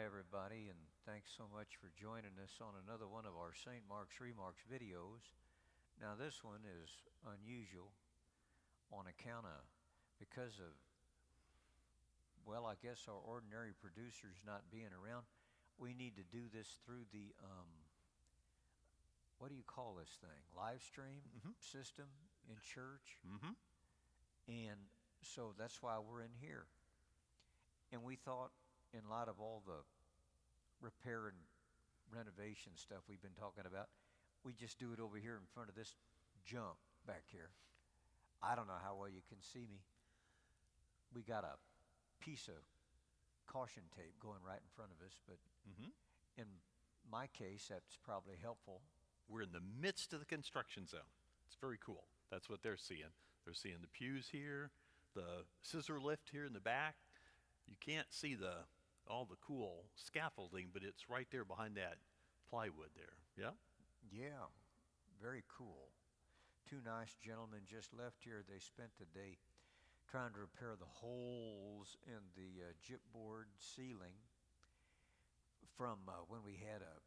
Hi, everybody, and thanks so much for joining us on another one of our St. Mark's Remarks videos. Now, this one is unusual on account of, because of, well, I guess our ordinary producers not being around. We need to do this through the, what do you call this thing? Live stream system in church. And so that's why we're in here. And we thought, in light of all the repair and renovation stuff we've been talking about, we just do it over here in front of this junk back here. I don't know how well you can see me. We got a piece of caution tape going right in front of us, but in my case, that's probably helpful. We're in the midst of the construction zone. It's very cool. That's what they're seeing. They're seeing the pews here, the scissor lift here in the back. You can't see all the cool scaffolding, but it's right there behind that plywood there. Yeah? Yeah, very cool. Two nice gentlemen just left here. They spent the day trying to repair the holes in the gypboard ceiling from when we had a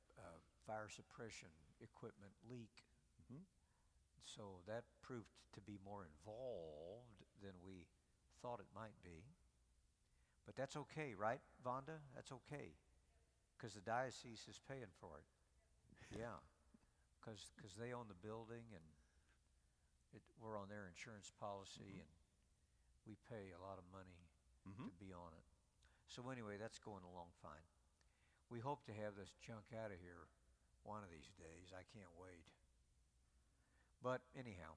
fire suppression equipment leak. So that proved to be more involved than we thought it might be. But that's okay, right, Vonda? That's okay, because the diocese is paying for it. Yeah, because they own the building, and we're on their insurance policy, and we pay a lot of money to be on it. So anyway, that's going along fine. We hope to have this junk out of here one of these days. I can't wait. But anyhow,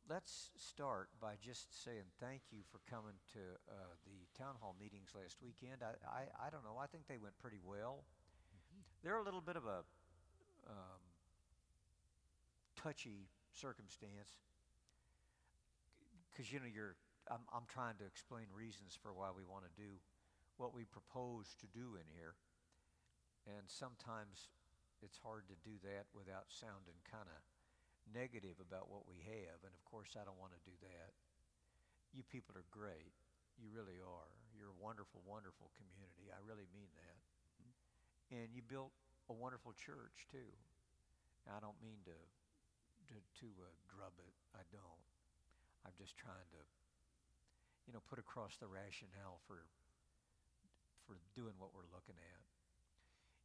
let's start by just saying thank you for coming to the Townhall Meetings last weekend. I don't know, I think they went pretty well. They're a little bit of a touchy circumstance because, you know, I'm trying to explain reasons for why we want to do what we propose to do in here. And sometimes it's hard to do that without sounding kind of negative about what we have, and of course I don't want to do that. You people are great. You really are. You're a wonderful, wonderful community. I really mean that. And you built a wonderful church too. I don't mean to drub it. I don't. I'm just trying to, you know, put across the rationale for doing what we're looking at.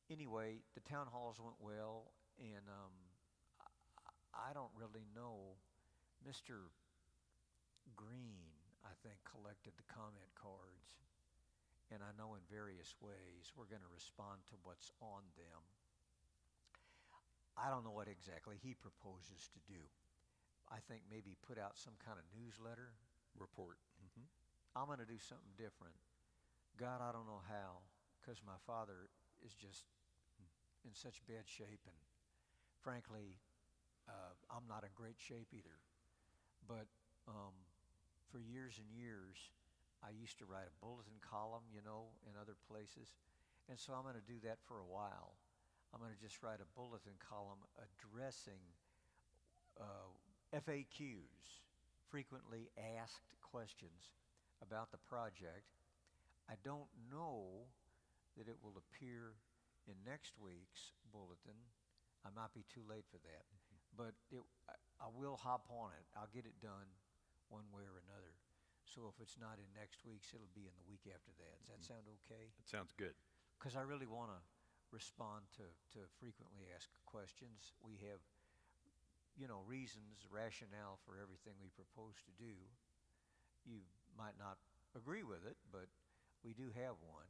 Anyway, the town halls went well, and I don't really know. Mr. Green, I think, collected the comment cards, and I know in various ways we're going to respond to what's on them. I don't know what exactly he proposes to do. I think maybe put out some kind of newsletter. Report. I'm going to do something different. God, I don't know how, because my father is just in such bad shape, and frankly, I'm not in great shape either. But for years and years, I used to write a bulletin column, you know, in other places. And so I'm going to do that for a while. I'm going to just write a bulletin column addressing FAQs, frequently asked questions about the project. I don't know that it will appear in next week's bulletin. I might be too late for that. But I will hop on it. I'll get it done one way or another. So if it's not in next week's, it'll be in the week after that. Does that sound okay? It sounds good. Because I really want to respond to frequently asked questions. We have, you know, reasons, rationale for everything we propose to do. You might not agree with it, but we do have one.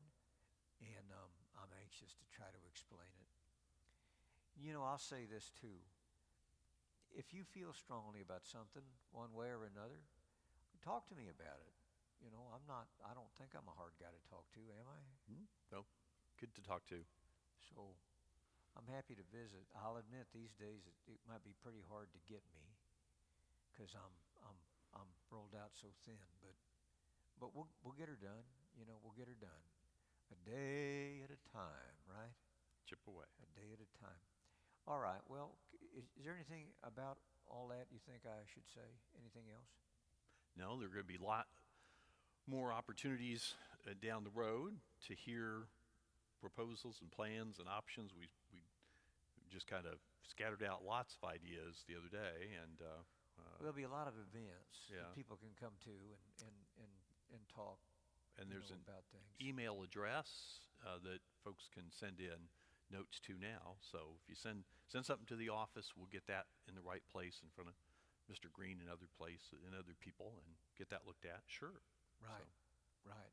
And I'm anxious to try to explain it. You know, I'll say this too. If you feel strongly about something one way or another, talk to me about it. You know, I don't think I'm a hard guy to talk to, am I? No, good to talk to. So I'm happy to visit. I'll admit these days it might be pretty hard to get me because I'm rolled out so thin, but we'll get her done. You know, we'll get her done. A day at a time, right? Chip away. A day at a time. All right, well, is there anything about all that you think I should say? Anything else? No, there are going to be a lot more opportunities down the road to hear proposals and plans and options. We just kind of scattered out lots of ideas the other day, and There'll be a lot of events Yeah. that people can come to and talk there's an about things. email address that folks can send in notes to now. So if you send something to the office, we'll get that in the right place in front of Mr. Green and other people, and get that looked at. Sure. Right, right.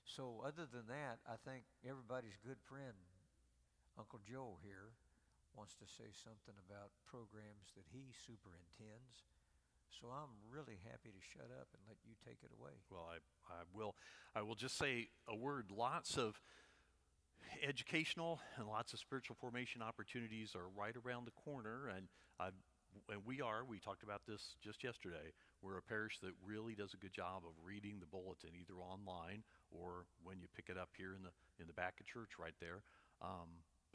So other than that, I think everybody's good friend, Uncle Joe here, wants to say something about programs that he superintends. So I'm really happy to shut up and let you take it away. Well, I will just say a word. Lots of educational and lots of spiritual formation opportunities are right around the corner, and we talked about this just yesterday. We're a parish that really does a good job of reading the bulletin, either online or when you pick it up here in the back of church right there.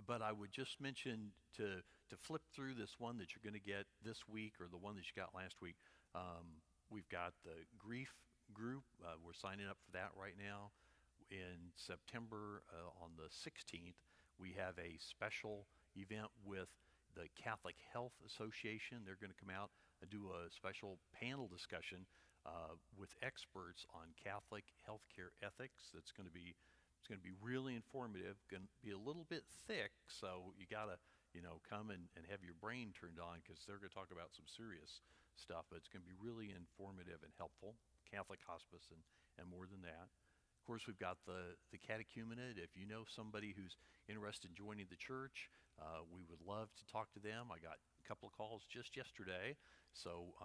But I would just mention to flip through this one that you're going to get this week, or the one that you got last week. We've got the grief group. We're signing up for that right now. In September, on the 16th, we have a special event with the Catholic Health Association. They're going to come out and do a special panel discussion with experts on Catholic healthcare ethics. It's going to be really informative. Going to be a little bit thick, so you got to come and have your brain turned on, because they're going to talk about some serious stuff. But it's going to be really informative and helpful. Catholic hospice and more than that. Of course, we've got the catechumenate. If you know somebody who's interested in joining the church, we would love to talk to them. I got a couple of calls just yesterday, so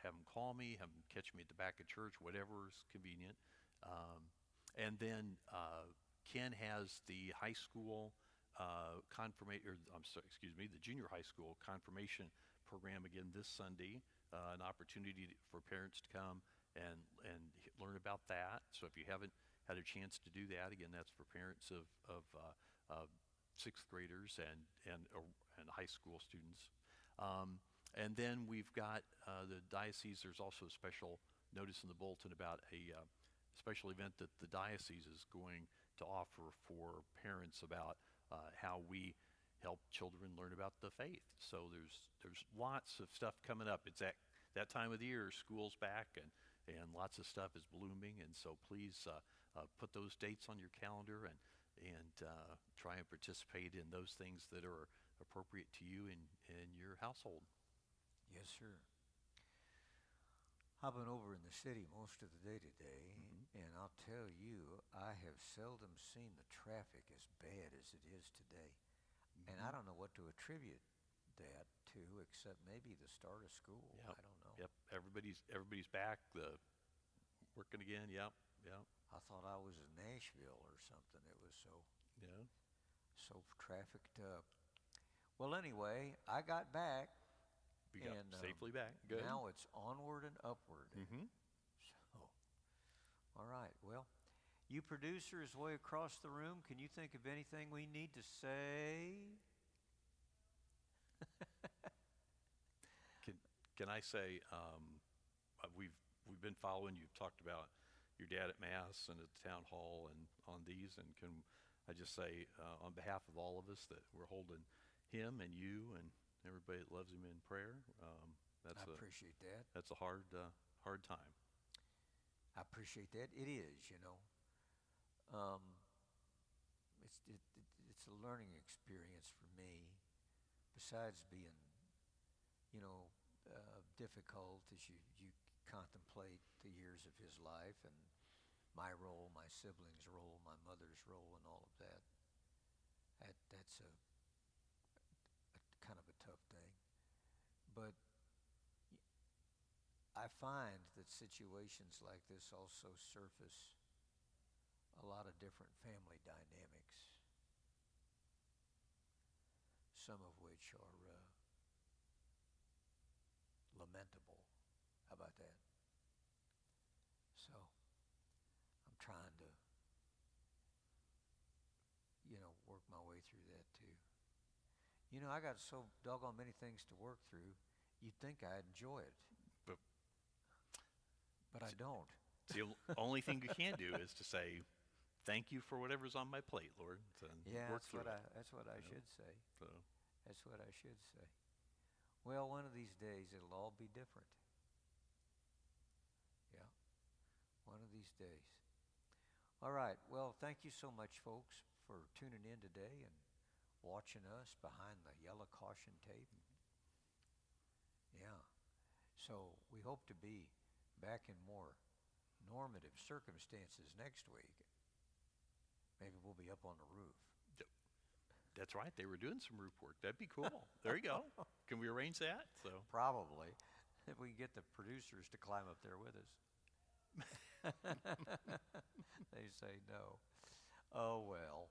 have them call me, have them catch me at the back of church, whatever is convenient. And then Ken has the high school the junior high school confirmation program again this Sunday. An opportunity for parents to come and learn about that. So if you haven't had a chance to do that, again, that's for parents of sixth graders and high school students. And then we've got the diocese. There's also a special notice in the bulletin about a special event that the diocese is going to offer for parents about how we help children learn about the faith. So there's lots of stuff coming up. It's that time of the year. School's back, and lots of stuff is blooming. And so please put those dates on your calendar and try and participate in those things that are appropriate to you and your household. Yes, sir. I've been over in the city most of the day today, and I'll tell you, I have seldom seen the traffic as bad as it is today. And I don't know what to attribute that to, except maybe the start of school. Yep. I don't know. Yep. Everybody's back. Working again. Yep. I thought I was in Nashville or something. It was so trafficked up. Well, anyway, I got back. We got safely back. Good. Now it's onward and upward. So, all right. Well, you producers way across the room, can you think of anything we need to say? Can I say we've been following. You've talked about your dad at Mass and at the town hall and on these, and can I just say on behalf of all of us that we're holding him and you and everybody that loves him in prayer. I appreciate that. That's a hard time. I appreciate that. It is, it's a learning experience for me. Besides being, difficult as you contemplate the years of his life and my role, my siblings' role, my mother's role, and all of that. That's a kind of a tough thing. But I find that situations like this also surface a lot of different family dynamics, some of which are lamentable. How about that? So I'm trying to, work my way through that too. I got so doggone many things to work through, you'd think I'd enjoy it. But I don't. It's the only thing you can do is to say, thank you for whatever's on my plate, Lord. So Yeah, work through it. that's what I you know. should say. So, That's what I should say. Well, one of these days it'll all be different. Yeah, one of these days. All right. Well, thank you so much, folks, for tuning in today and watching us behind the yellow caution tape. Yeah. So we hope to be back in more normative circumstances next week. Maybe we'll be up on the roof. that's right. They were doing some roof work. That'd be cool. There you go. Can we arrange that? So Probably, if we can get the producers to climb up there with us. They say no. Oh well.